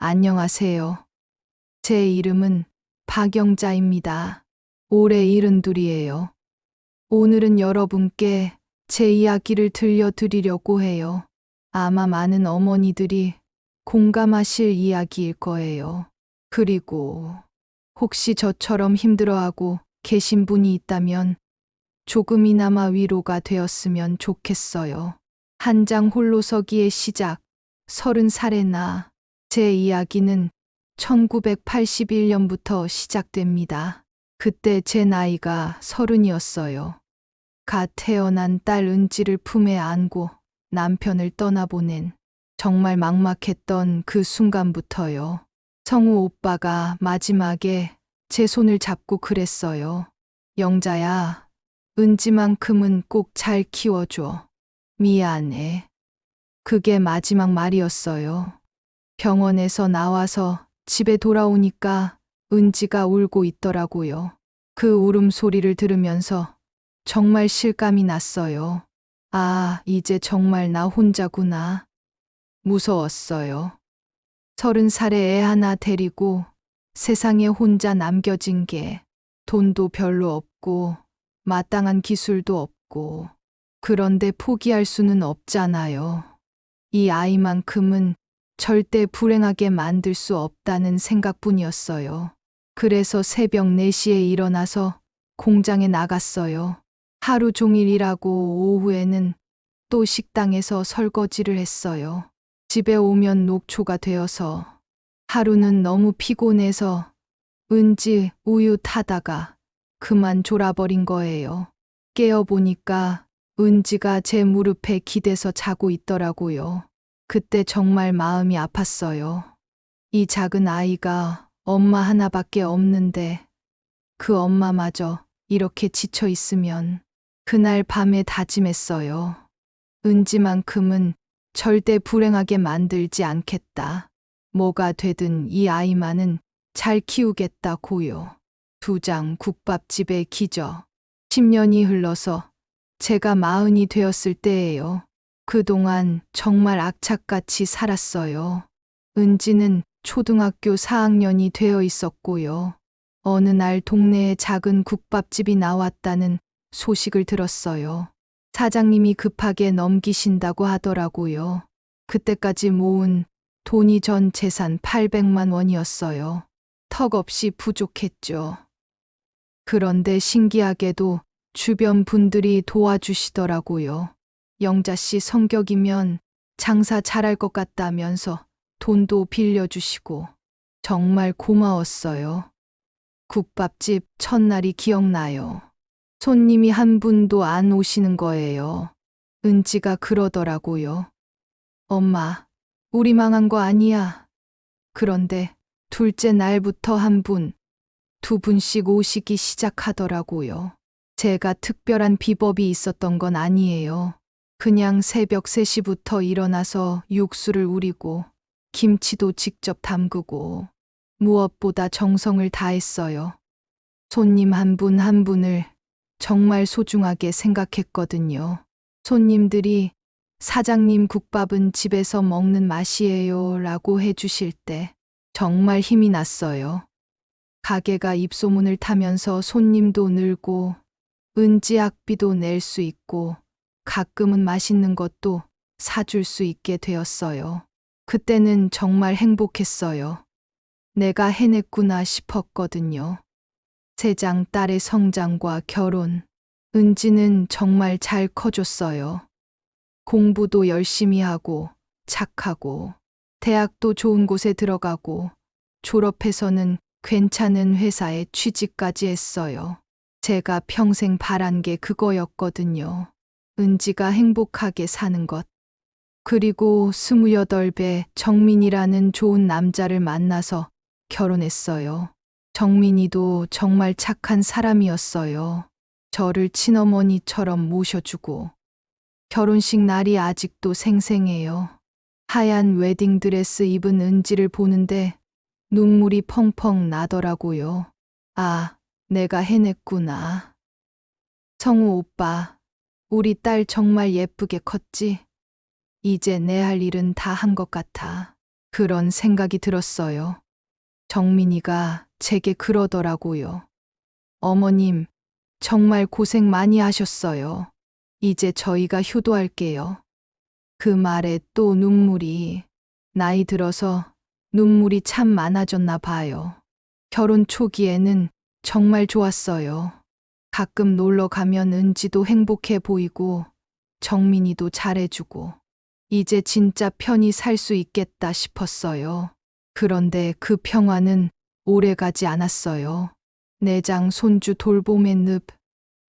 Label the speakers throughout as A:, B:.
A: 안녕하세요. 제 이름은 박영자입니다. 올해 72이에요. 오늘은 여러분께 제 이야기를 들려드리려고 해요. 아마 많은 어머니들이 공감하실 이야기일 거예요. 그리고 혹시 저처럼 힘들어하고 계신 분이 있다면 조금이나마 위로가 되었으면 좋겠어요. 한 장 홀로서기의 시작, 30살의 나. 제 이야기는 1981년부터 시작됩니다. 그때 제 나이가 30이었어요. 갓 태어난 딸 은지를 품에 안고 남편을 떠나보낸 정말 막막했던 그 순간부터요. 성우 오빠가 마지막에 제 손을 잡고 그랬어요. 영자야, 은지만큼은 꼭 잘 키워줘. 미안해. 그게 마지막 말이었어요. 병원에서 나와서 집에 돌아오니까 은지가 울고 있더라고요. 그 울음소리를 들으면서 정말 실감이 났어요. 아, 이제 정말 나 혼자구나. 무서웠어요. 30살에 애 하나 데리고 세상에 혼자 남겨진 게 돈도 별로 없고 마땅한 기술도 없고 그런데 포기할 수는 없잖아요. 이 아이만큼은 절대 불행하게 만들 수 없다는 생각뿐이었어요. 그래서 새벽 4시에 일어나서 공장에 나갔어요. 하루 종일 일하고 오후에는 또 식당에서 설거지를 했어요. 집에 오면 녹초가 되어서 하루는 너무 피곤해서 은지 우유 타다가 그만 졸아버린 거예요. 깨어보니까 은지가 제 무릎에 기대서 자고 있더라고요. 그때 정말 마음이 아팠어요. 이 작은 아이가 엄마 하나밖에 없는데 그 엄마마저 이렇게 지쳐 있으면 그날 밤에 다짐했어요. 은지만큼은 절대 불행하게 만들지 않겠다. 뭐가 되든 이 아이만은 잘 키우겠다고요. 2장 국밥집의 기적. 10년이 흘러서 제가 40이 되었을 때예요. 그동안 정말 악착같이 살았어요. 은지는 초등학교 4학년이 되어 있었고요. 어느 날 동네에 작은 국밥집이 나왔다는 소식을 들었어요. 사장님이 급하게 넘기신다고 하더라고요. 그때까지 모은 돈이 전 재산 800만 원이었어요. 턱없이 부족했죠. 그런데 신기하게도 주변 분들이 도와주시더라고요. 영자 씨 성격이면 장사 잘할 것 같다면서 돈도 빌려주시고 정말 고마웠어요. 국밥집 첫날이 기억나요. 손님이 한 분도 안 오시는 거예요. 은지가 그러더라고요. 엄마, 우리 망한 거 아니야. 그런데 둘째 날부터 한 분, 두 분씩 오시기 시작하더라고요. 제가 특별한 비법이 있었던 건 아니에요. 그냥 새벽 3시부터 일어나서 육수를 우리고 김치도 직접 담그고 무엇보다 정성을 다했어요. 손님 한 분 한 분을 정말 소중하게 생각했거든요. 손님들이 사장님 국밥은 집에서 먹는 맛이에요 라고 해주실 때 정말 힘이 났어요. 가게가 입소문을 타면서 손님도 늘고 은지 학비도 낼 수 있고 가끔은 맛있는 것도 사줄 수 있게 되었어요. 그때는 정말 행복했어요. 내가 해냈구나 싶었거든요. 세장 딸의 성장과 결혼. 은지는 정말 잘 커줬어요. 공부도 열심히 하고 착하고 대학도 좋은 곳에 들어가고 졸업해서는 괜찮은 회사에 취직까지 했어요. 제가 평생 바란 게 그거였거든요. 은지가 행복하게 사는 것. 그리고 28배 정민이라는 좋은 남자를 만나서 결혼했어요. 정민이도 정말 착한 사람이었어요. 저를 친어머니처럼 모셔주고 결혼식 날이 아직도 생생해요. 하얀 웨딩드레스 입은 은지를 보는데 눈물이 펑펑 나더라고요. 아, 내가 해냈구나. 성우 오빠, 우리 딸 정말 예쁘게 컸지? 이제 내 할 일은 다 한 것 같아. 그런 생각이 들었어요. 정민이가 제게 그러더라고요. 어머님, 정말 고생 많이 하셨어요. 이제 저희가 효도할게요. 그 말에 또 눈물이, 나이 들어서 눈물이 참 많아졌나 봐요. 결혼 초기에는 정말 좋았어요. 가끔 놀러 가면 은지도 행복해 보이고 정민이도 잘해주고 이제 진짜 편히 살 수 있겠다 싶었어요. 그런데 그 평화는 오래 가지 않았어요. 내장 손주 돌봄의 늪,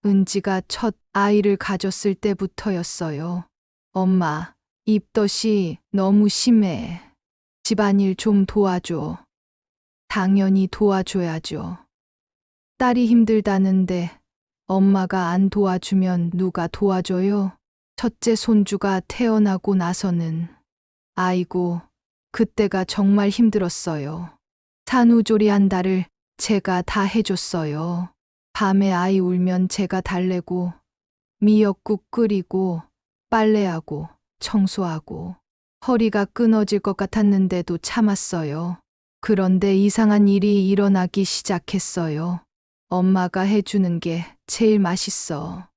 A: 은지가 첫 아이를 가졌을 때부터였어요. 엄마, 입덧이 너무 심해. 집안일 좀 도와줘. 당연히 도와줘야죠. 딸이 힘들다는데 엄마가 안 도와주면 누가 도와줘요? 첫째 손주가 태어나고 나서는 아이고, 그때가 정말 힘들었어요. 산후조리한 달을 제가 다 해줬어요. 밤에 아이 울면 제가 달래고 미역국 끓이고 빨래하고 청소하고 허리가 끊어질 것 같았는데도 참았어요. 그런데 이상한 일이 일어나기 시작했어요. 엄마가 해주는 게 제일 맛있어.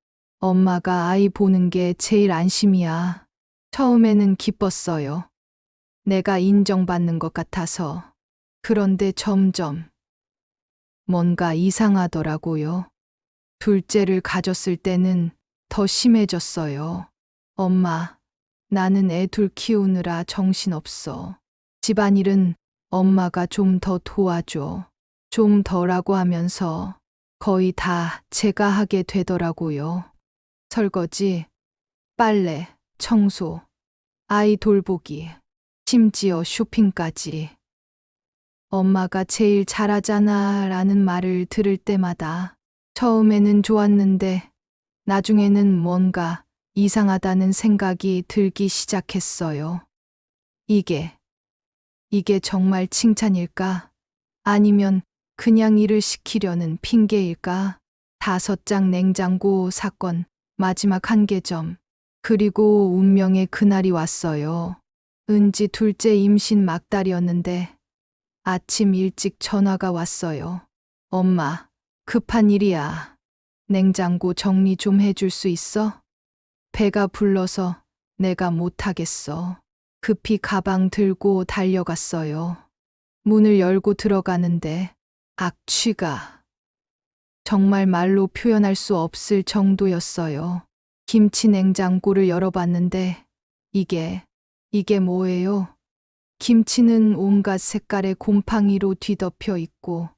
A: 엄마가 아이 보는 게 제일 안심이야. 처음에는 기뻤어요. 내가 인정받는 것 같아서. 그런데 점점 뭔가 이상하더라고요. 둘째를 가졌을 때는 더 심해졌어요. 엄마, 나는 애 둘 키우느라 정신없어. 집안일은 엄마가 좀 더 도와줘. 좀 더라고 하면서 거의 다 제가 하게 되더라고요. 설거지, 빨래, 청소, 아이 돌보기, 심지어 쇼핑까지. 엄마가 제일 잘하잖아 라는 말을 들을 때마다 처음에는 좋았는데 나중에는 뭔가 이상하다는 생각이 들기 시작했어요. 이게 정말 칭찬일까? 아니면 그냥 일을 시키려는 핑계일까? 5장 냉장고 사건, 마지막 한 개점. 그리고 운명의 그날이 왔어요. 은지 둘째 임신 막달이었는데 아침 일찍 전화가 왔어요. 엄마, 급한 일이야. 냉장고 정리 좀 해줄 수 있어? 배가 불러서 내가 못하겠어. 급히 가방 들고 달려갔어요. 문을 열고 들어가는데 악취가 정말 말로 표현할 수 없을 정도였어요. 김치 냉장고를 열어봤는데 이게 뭐예요? 김치는 온갖 색깔의 곰팡이로 뒤덮여 있고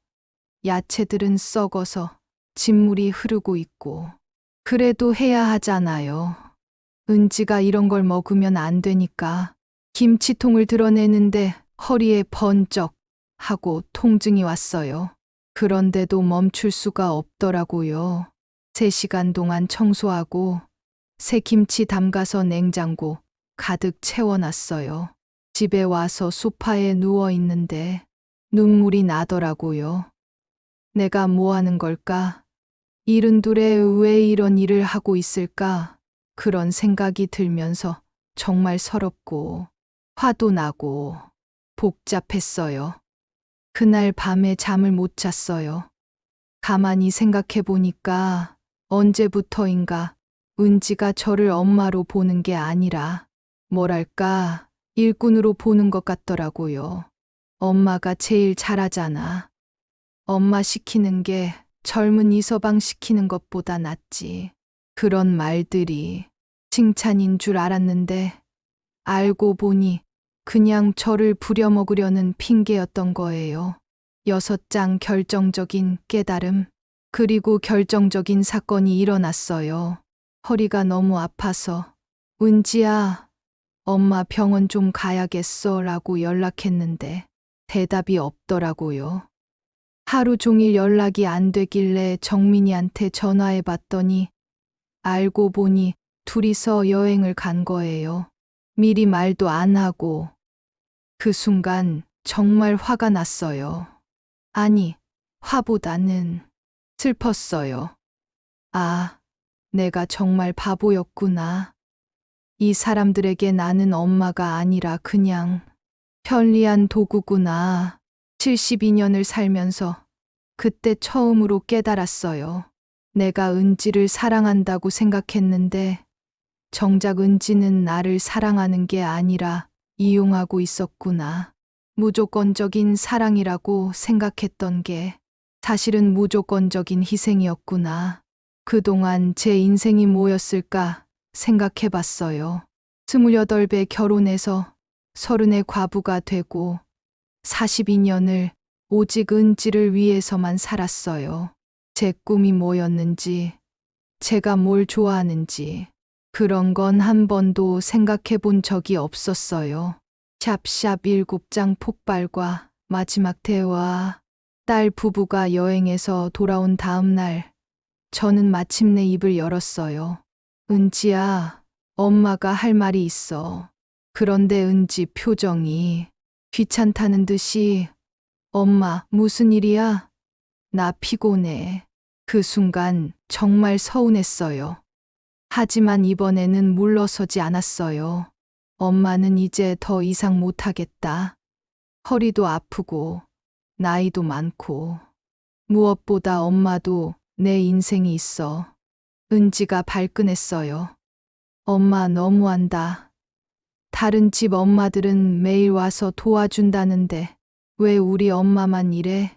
A: 야채들은 썩어서 진물이 흐르고 있고 그래도 해야 하잖아요. 은지가 이런 걸 먹으면 안 되니까 김치통을 드러내는데 허리에 번쩍 하고 통증이 왔어요. 그런데도 멈출 수가 없더라고요. 3시간 동안 청소하고 새 김치 담가서 냉장고 가득 채워놨어요. 집에 와서 소파에 누워 있는데 눈물이 나더라고요. 내가 뭐 하는 걸까? 이른둘에 왜 이런 일을 하고 있을까? 그런 생각이 들면서 정말 서럽고 화도 나고 복잡했어요. 그날 밤에 잠을 못 잤어요. 가만히 생각해 보니까 언제부터인가 은지가 저를 엄마로 보는 게 아니라 뭐랄까 일꾼으로 보는 것 같더라고요. 엄마가 제일 잘하잖아. 엄마 시키는 게 젊은 이서방 시키는 것보다 낫지. 그런 말들이 칭찬인 줄 알았는데 알고 보니 그냥 저를 부려먹으려는 핑계였던 거예요. 6장 결정적인 깨달음, 그리고 결정적인 사건이 일어났어요. 허리가 너무 아파서 은지야, 엄마 병원 좀 가야겠어 라고 연락했는데 대답이 없더라고요. 하루 종일 연락이 안 되길래 정민이한테 전화해 봤더니 알고 보니 둘이서 여행을 간 거예요. 미리 말도 안 하고. 그 순간 정말 화가 났어요. 아니, 화보다는 슬펐어요. 아, 내가 정말 바보였구나. 이 사람들에게 나는 엄마가 아니라 그냥 편리한 도구구나. 72년을 살면서 그때 처음으로 깨달았어요. 내가 은지를 사랑한다고 생각했는데 정작 은지는 나를 사랑하는 게 아니라 이용하고 있었구나. 무조건적인 사랑이라고 생각했던 게 사실은 무조건적인 희생이었구나. 그동안 제 인생이 뭐였을까 생각해 봤어요. 28배 결혼해서 30에 과부가 되고 42년을 오직 은지를 위해서만 살았어요. 제 꿈이 뭐였는지, 제가 뭘 좋아하는지, 그런 건 한 번도 생각해 본 적이 없었어요. 샵샵 7장 폭발과 마지막 대화. 딸 부부가 여행에서 돌아온 다음 날, 저는 마침내 입을 열었어요. 은지야, 엄마가 할 말이 있어. 그런데 은지 표정이 귀찮다는 듯이, 엄마, 무슨 일이야? 나 피곤해. 그 순간 정말 서운했어요. 하지만 이번에는 물러서지 않았어요. 엄마는 이제 더 이상 못하겠다. 허리도 아프고, 나이도 많고, 무엇보다 엄마도 내 인생이 있어. 은지가 발끈했어요. 엄마 너무한다. 다른 집 엄마들은 매일 와서 도와준다는데 왜 우리 엄마만 이래?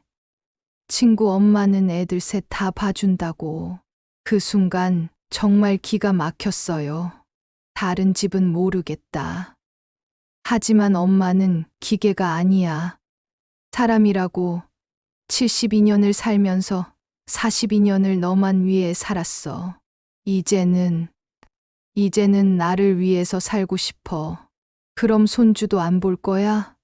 A: 친구 엄마는 애들 셋 다 봐준다고. 그 순간 정말 기가 막혔어요. 다른 집은 모르겠다. 하지만 엄마는 기계가 아니야. 사람이라고 72년을 살면서 42년을 너만 위해 살았어. 이제는 나를 위해서 살고 싶어. 그럼 손주도 안 볼 거야?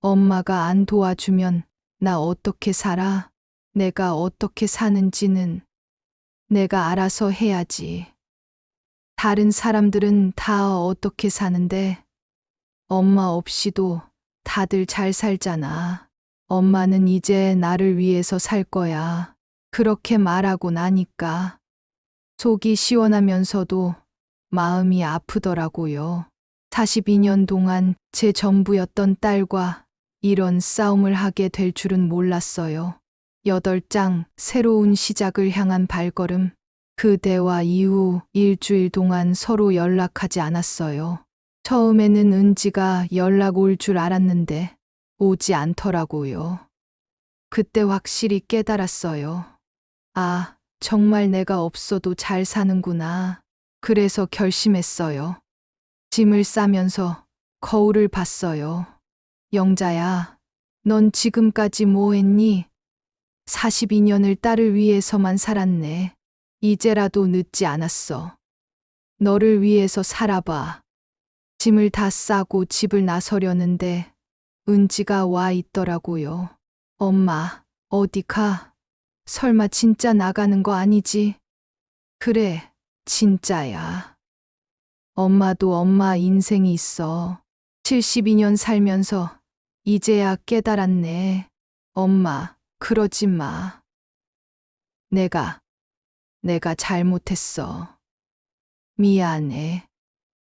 A: 엄마가 안 도와주면 나 어떻게 살아? 내가 어떻게 사는지는 내가 알아서 해야지. 다른 사람들은 다 어떻게 사는데 엄마 없이도 다들 잘 살잖아. 엄마는 이제 나를 위해서 살 거야. 그렇게 말하고 나니까 속이 시원하면서도 마음이 아프더라고요. 42년 동안 제 전부였던 딸과 이런 싸움을 하게 될 줄은 몰랐어요. 8장 새로운 시작을 향한 발걸음. 그 대화 이후 일주일 동안 서로 연락하지 않았어요. 처음에는 은지가 연락 올 줄 알았는데 오지 않더라고요. 그때 확실히 깨달았어요. 아, 정말 내가 없어도 잘 사는구나. 그래서 결심했어요. 짐을 싸면서 거울을 봤어요. 영자야, 넌 지금까지 뭐 했니? 42년을 딸을 위해서만 살았네. 이제라도 늦지 않았어. 너를 위해서 살아봐. 짐을 다 싸고 집을 나서려는데 은지가 와 있더라고요. 엄마, 어디 가? 설마 진짜 나가는 거 아니지? 그래, 진짜야. 엄마도 엄마 인생이 있어. 72년 살면서 이제야 깨달았네. 엄마, 그러지 마. 내가 잘못했어. 미안해.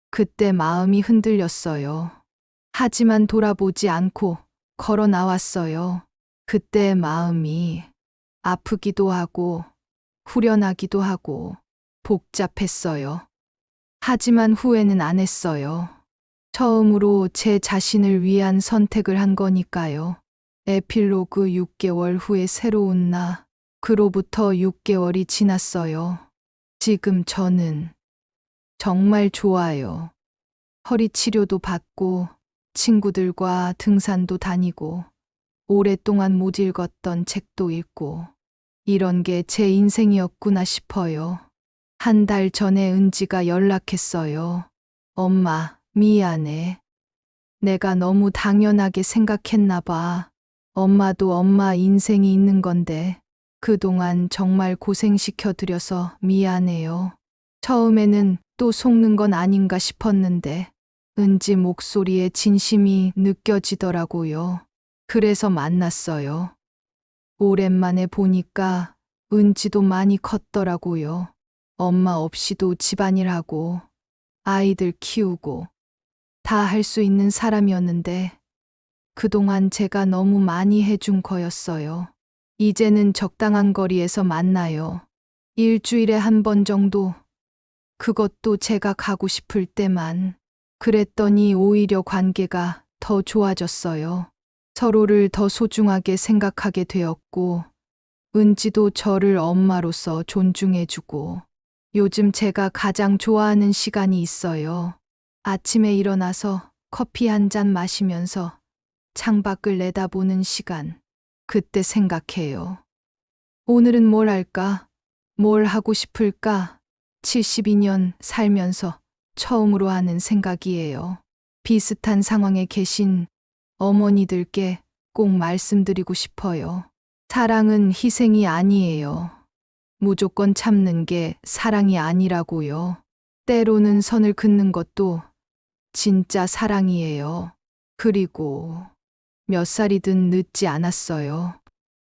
A: 그때 마음이 흔들렸어요. 하지만 돌아보지 않고 걸어 나왔어요. 그때 마음이 아프기도 하고 후련하기도 하고 복잡했어요. 하지만 후회는 안 했어요. 처음으로 제 자신을 위한 선택을 한 거니까요. 에필로그 6개월 후에 새로운 나. 그로부터 6개월이 지났어요. 지금 저는 정말 좋아요. 허리 치료도 받고 친구들과 등산도 다니고 오랫동안 못 읽었던 책도 읽고 이런 게 제 인생이었구나 싶어요. 한 달 전에 은지가 연락했어요. 엄마, 미안해. 내가 너무 당연하게 생각했나 봐. 엄마도 엄마 인생이 있는 건데 그동안 정말 고생시켜 드려서 미안해요. 처음에는 또 속는 건 아닌가 싶었는데 은지 목소리에 진심이 느껴지더라고요. 그래서 만났어요. 오랜만에 보니까 은지도 많이 컸더라고요. 엄마 없이도 집안일하고 아이들 키우고 다 할 수 있는 사람이었는데 그동안 제가 너무 많이 해준 거였어요. 이제는 적당한 거리에서 만나요. 일주일에 한 번 정도. 그것도 제가 가고 싶을 때만. 그랬더니 오히려 관계가 더 좋아졌어요. 서로를 더 소중하게 생각하게 되었고, 은지도 저를 엄마로서 존중해주고, 요즘 제가 가장 좋아하는 시간이 있어요. 아침에 일어나서 커피 한 잔 마시면서 창밖을 내다보는 시간. 그때 생각해요. 오늘은 뭘 할까? 뭘 하고 싶을까? 72년 살면서 처음으로 하는 생각이에요. 비슷한 상황에 계신 어머니들께 꼭 말씀드리고 싶어요. 사랑은 희생이 아니에요. 무조건 참는 게 사랑이 아니라고요. 때로는 선을 긋는 것도 진짜 사랑이에요. 그리고 몇 살이든 늦지 않았어요.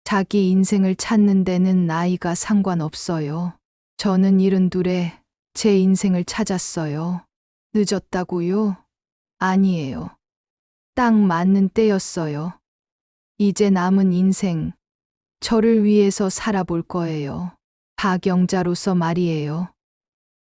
A: 자기 인생을 찾는 데는 나이가 상관없어요. 저는 72에 제 인생을 찾았어요. 늦었다고요? 아니에요. 딱 맞는 때였어요. 이제 남은 인생, 저를 위해서 살아볼 거예요. 박영자로서 말이에요.